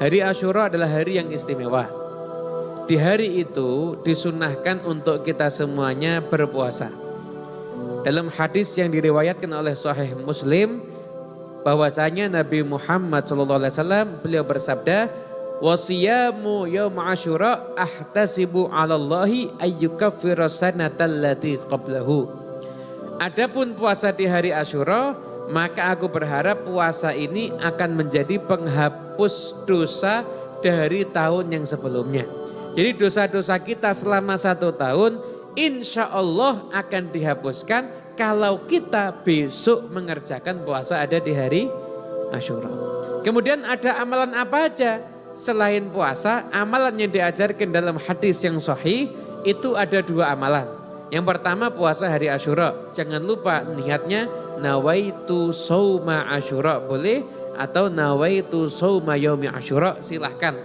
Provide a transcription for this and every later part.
Hari Asyura adalah hari yang istimewa. Di hari itu disunnahkan untuk kita semuanya berpuasa. Dalam hadis yang diriwayatkan oleh Sahih Muslim, bahwasanya Nabi Muhammad SAW beliau bersabda, "Wasiyamu yaum Asyura ahtasibu 'alallahi ayyukaffira sanatal lati qablahu." Adapun puasa di hari Asyura, maka aku berharap puasa ini akan menjadi penghapus dosa dari tahun yang sebelumnya. Jadi dosa-dosa kita selama 1 tahun insya Allah akan dihapuskan kalau kita besok mengerjakan puasa ada di hari Asyura. Kemudian ada amalan apa aja? Selain puasa, amalan yang diajarkan dalam hadis yang sahih itu ada 2 amalan. Yang pertama puasa hari Asyura. Jangan lupa niatnya nawaitu shauma Asyura boleh, atau nawaitu shauma yaumi Asyura silahkan.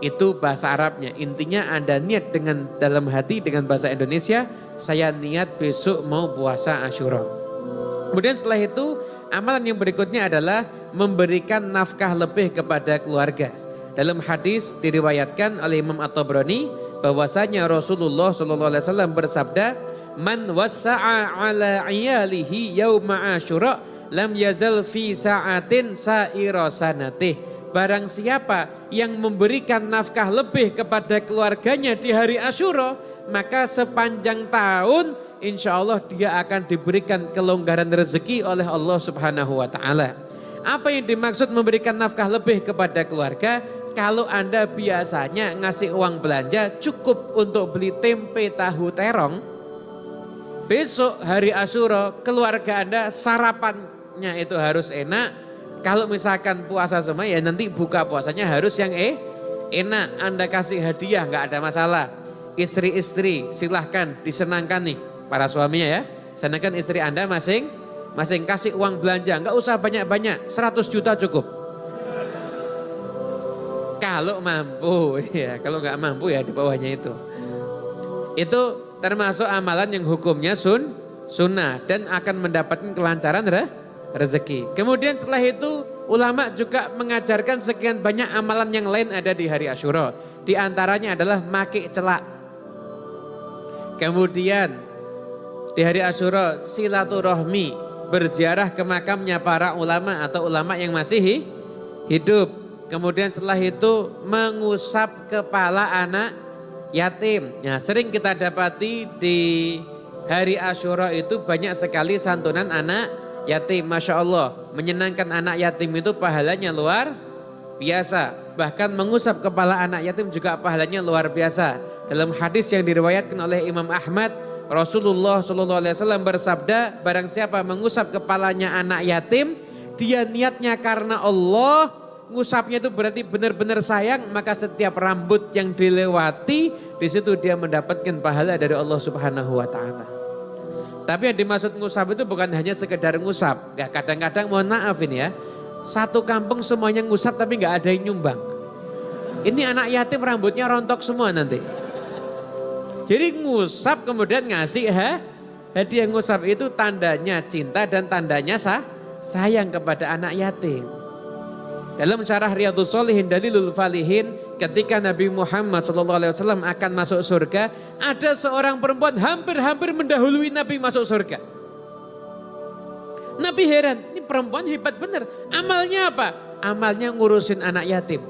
Itu bahasa Arabnya. Intinya Anda niat dengan dalam hati dengan bahasa Indonesia, saya niat besok mau puasa Asyura. Kemudian setelah itu amalan yang berikutnya adalah memberikan nafkah lebih kepada keluarga. Dalam hadis diriwayatkan oleh Imam At-Tabrani bahwasanya Rasulullah SAW bersabda, "Man wassa'a ala iyalihi yauma Asyura lam yazal fi sa'atin sa'ira sanatih." Barang siapa yang memberikan nafkah lebih kepada keluarganya di hari Asyura, maka sepanjang tahun insya Allah dia akan diberikan kelonggaran rezeki oleh Allah Subhanahu wa Ta'ala. Apa yang dimaksud memberikan nafkah lebih kepada keluarga? Kalau Anda biasanya ngasih uang belanja cukup untuk beli tempe tahu terong, besok hari Asyura keluarga Anda sarapannya itu harus enak. Kalau misalkan puasa semua ya nanti buka puasanya harus yang enak. Anda kasih hadiah nggak ada masalah. Istri-istri silahkan disenangkan nih para suaminya ya. Senangkan istri Anda masing-masing kasih uang belanja. Nggak usah banyak-banyak, 100 juta cukup. Kalau mampu ya, kalau nggak mampu ya di bawahnya itu. Itu termasuk amalan yang hukumnya sunnah dan akan mendapatkan kelancaran rezeki. Kemudian setelah itu ulama juga mengajarkan sekian banyak amalan yang lain ada di hari Asyura. Di antaranya adalah maki celak. Kemudian di hari Asyura silaturahmi, berziarah ke makamnya para ulama atau ulama yang masih hidup. Kemudian setelah itu mengusap kepala anak yatim. Nah, sering kita dapati di hari Asyura itu banyak sekali santunan anak yatim. Masya Allah, menyenangkan anak yatim itu pahalanya luar biasa. Bahkan mengusap kepala anak yatim juga pahalanya luar biasa. Dalam hadis yang diriwayatkan oleh Imam Ahmad, Rasulullah SAW bersabda, barang siapa mengusap kepalanya anak yatim, dia niatnya karena Allah, ngusapnya itu berarti benar-benar sayang, maka setiap rambut yang dilewati, di situ dia mendapatkan pahala dari Allah Subhanahu wa Ta'ala. Tapi yang dimaksud ngusap itu bukan hanya sekedar ngusap. Ya, kadang-kadang mohon maaf ini ya, satu kampung semuanya ngusap tapi nggak ada yang nyumbang. Ini anak yatim rambutnya rontok semua nanti. Jadi ngusap kemudian ngasih hadiah. Ngusap itu tandanya cinta dan tandanya sayang kepada anak yatim. Dalam syarah Riyadhus Shalihin Dalilul Falihin, ketika Nabi Muhammad SAW akan masuk surga, ada seorang perempuan hampir-hampir mendahului Nabi masuk surga. Nabi heran, ini perempuan hebat bener. Amalnya apa? Amalnya ngurusin anak yatim.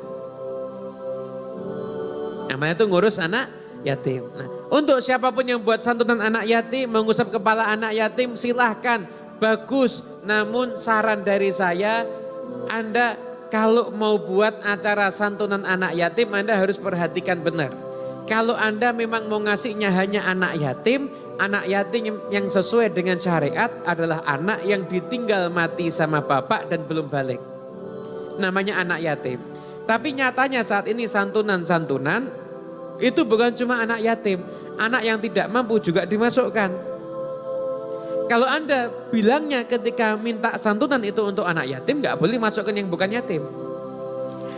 Amalnya itu ngurus anak yatim. Nah, untuk siapapun yang buat santunan anak yatim, mengusap kepala anak yatim, silahkan. Bagus, namun saran dari saya, Anda kalau mau buat acara santunan anak yatim, Anda harus perhatikan benar. Kalau Anda memang mau ngasihnya hanya anak yatim yang sesuai dengan syariat adalah anak yang ditinggal mati sama bapak dan belum balik. Namanya anak yatim. Tapi nyatanya saat ini santunan-santunan itu bukan cuma anak yatim. Anak yang tidak mampu juga dimasukkan. Kalau Anda bilangnya ketika minta santunan itu untuk anak yatim, nggak boleh masukkan yang bukan yatim.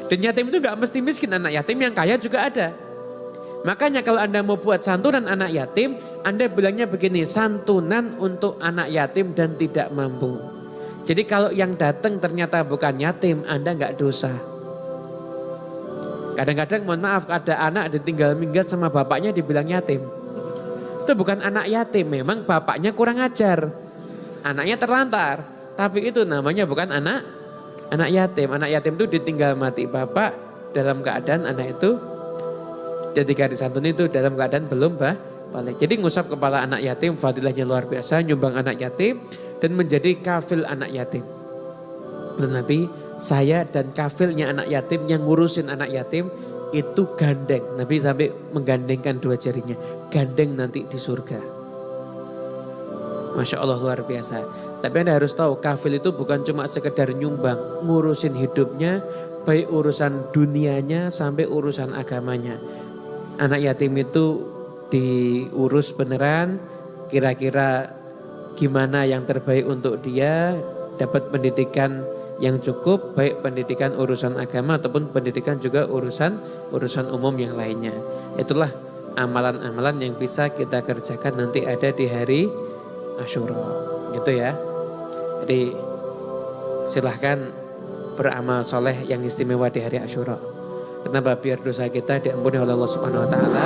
Dan yatim itu nggak mesti miskin, anak yatim yang kaya juga ada. Makanya kalau Anda mau buat santunan anak yatim, Anda bilangnya begini, santunan untuk anak yatim dan tidak mampu. Jadi kalau yang datang ternyata bukan yatim, Anda nggak dosa. Kadang-kadang mohon maaf ada anak ditinggal minggat sama bapaknya dibilang yatim. Itu bukan anak yatim, memang bapaknya kurang ajar. Anaknya terlantar, tapi itu namanya bukan anak yatim. Anak yatim itu ditinggal mati bapak dalam keadaan anak itu ketika disantuni itu dalam keadaan belum balik. Jadi ngusap kepala anak yatim fadilahnya luar biasa, nyumbang anak yatim dan menjadi kafil anak yatim. Dan Nabi, saya dan kafilnya anak yatim yang ngurusin anak yatim itu gandeng. Nabi sampai menggandengkan dua jarinya. Gandeng nanti di surga. Masya Allah luar biasa. Tapi Anda harus tahu kafil itu bukan cuma sekedar nyumbang. Ngurusin hidupnya, baik urusan dunianya sampai urusan agamanya. Anak yatim itu diurus beneran, kira-kira gimana yang terbaik untuk dia, dapat pendidikan yang cukup, baik pendidikan urusan agama ataupun pendidikan juga urusan umum yang lainnya. Itulah amalan-amalan yang bisa kita kerjakan nanti ada di hari Asyura. Gitu ya. Jadi silahkan beramal soleh yang istimewa di hari Asyura. Kenapa? Biar dosa kita diampuni oleh Allah Subhanahu Wa Taala.